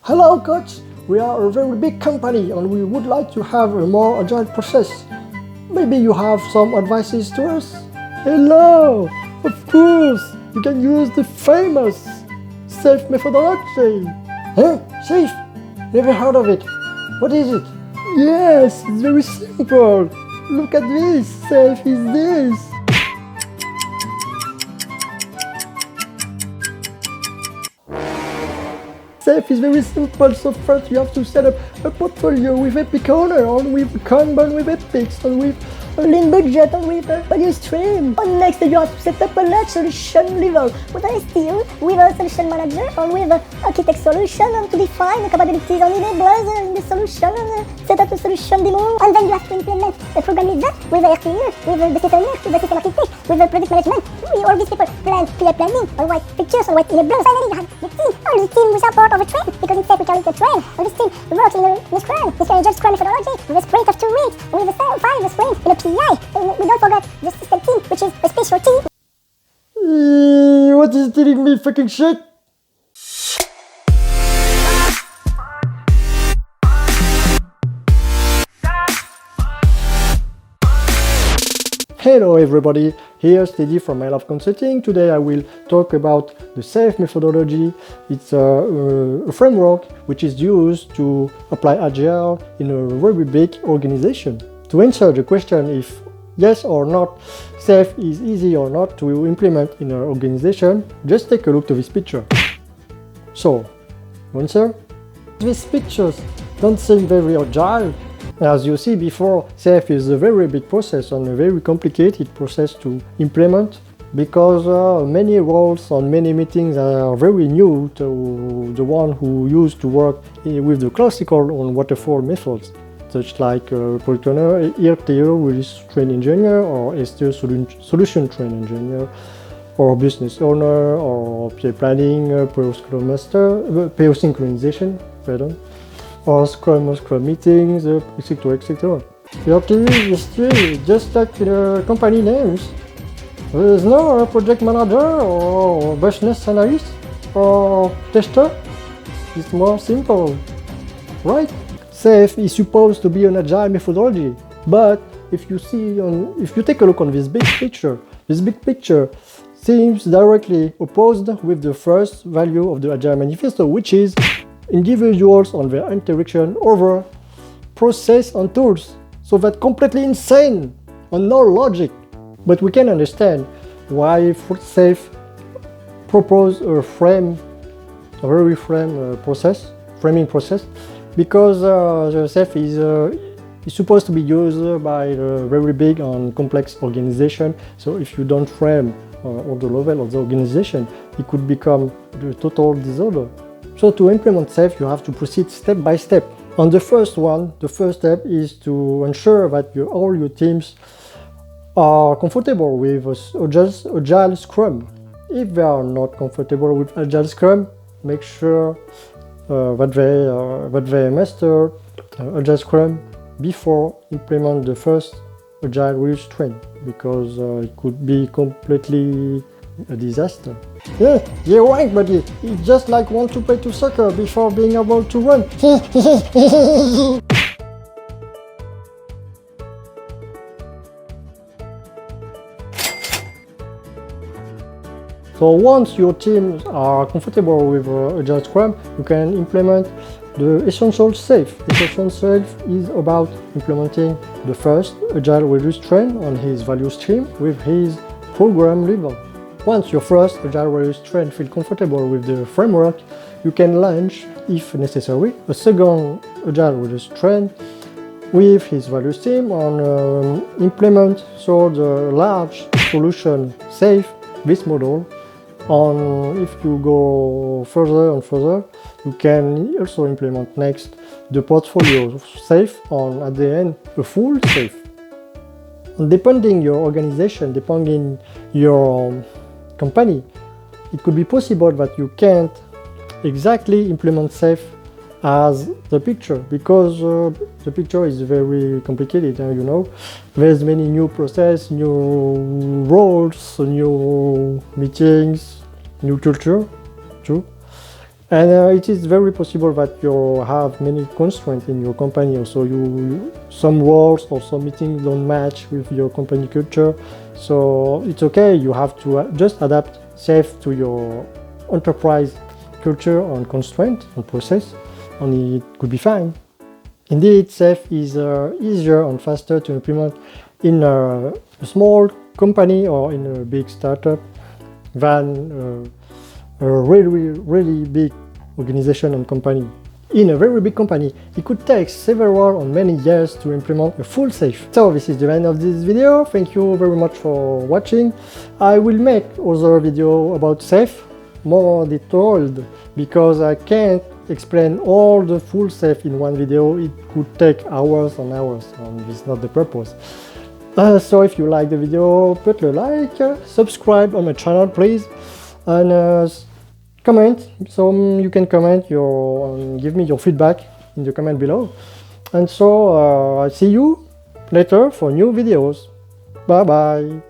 Hello coach, we are a very big company and we would like to have a more agile process. Maybe you have some advices to us? Hello, of course, you can use the famous SAFe methodology. Huh? SAFe? Never heard of it. What is it? Yes, it's very simple. Look at this, SAFe is this. SAFe is very simple, so first you have to set up a portfolio with Epic owner, and with Kanban with Epics, and with a lean budget, and with a value stream. And next you have to set up a large solution level with a STU, with a solution manager, and with an architect solution, and to define the capabilities and enablers in the solution, and set up a solution demo. And then you have to implement a program leader with a RTE, with the system owner, with the system architect, with the project management. All these people plan PI planning, and write pictures, and write enablers. Finally you have the team, all the team which are part of a train, because in SAFe we carry the train. All this team works in a scrum, this Agile Scrum methodology, with a sprint of 2 weeks, with a 5 sprint in a PI. We don't forget the system team, which is a special team. What is it telling me, fucking shit? Hello everybody, here's T.Dy from I Love Consulting. Today I will talk about the SAFe methodology. It's a framework which is used to apply Agile in a very big organization. To answer the question if yes or not, SAFe is easy or not to implement in an organization, just take a look to this picture. So, answer? These pictures don't seem very agile. As you see before, SAFe is a very big process and a very complicated process to implement because many roles and many meetings are very new to the one who used to work with the classical and waterfall methods, such like product owner, RTO, release train engineer, or STO solution train engineer, or business owner, or PI planning, PO Scrum Master, PO synchronization, pardon, or Scrum meetings, etc. etc. RTE is still just like the company names. There is no project manager or business analyst or tester. It's more simple, right? SAFe is supposed to be an agile methodology, but if you take a look on this big picture seems directly opposed with the first value of the Agile Manifesto, which is individuals on their interaction over process and tools. So that's completely insane and no logic. But we can understand why SAFe propose a framing process, because the SAFe is supposed to be used by a very big and complex organization. So if you don't frame on the level of the organization, it could become the total disorder. So to implement SAFe, you have to proceed step by step. On the first step is to ensure that all your teams are comfortable with Agile Scrum. If they are not comfortable with Agile Scrum, make sure that they master Agile Scrum before implement the first Agile release train, because it could be completely a disaster. Yeah, you're right, buddy. It's just like want to play to soccer before being able to run. So once your teams are comfortable with Agile Scrum, you can implement the Essential SAFe. Essential SAFe is about implementing the first Agile release train on his value stream with his program level. Once your first Agile release train feels comfortable with the framework, you can launch, if necessary, a second Agile release train with his value stream and implement the large solution SAFe, this model. And if you go further and further, you can also implement next the portfolio SAFe and at the end a full SAFe. And depending your organization, depending your company, it could be possible that you can't exactly implement SAFe as the picture, because the picture is very complicated, you know. There's many new process, new roles, new meetings, new culture too. And it is very possible that you have many constraints in your company. Also, some roles or some meetings don't match with your company culture. So it's okay. You have to just adapt SAFe to your enterprise culture and constraint and process, and it could be fine. Indeed, SAFe is easier and faster to implement in a small company or in a big startup than a really big organization and company. In a very big company, it could take several or many years to implement a full SAFe. So this is the end of this video. Thank you very much for watching. I will make other video about SAFe, more detailed, because I can't explain all the full SAFe in one video. It could take hours and hours, and this is not the purpose. So if you like the video, put a like, subscribe on my channel please, and comment. So you can comment give me your feedback in the comment below. And so I see you later for new videos. Bye bye.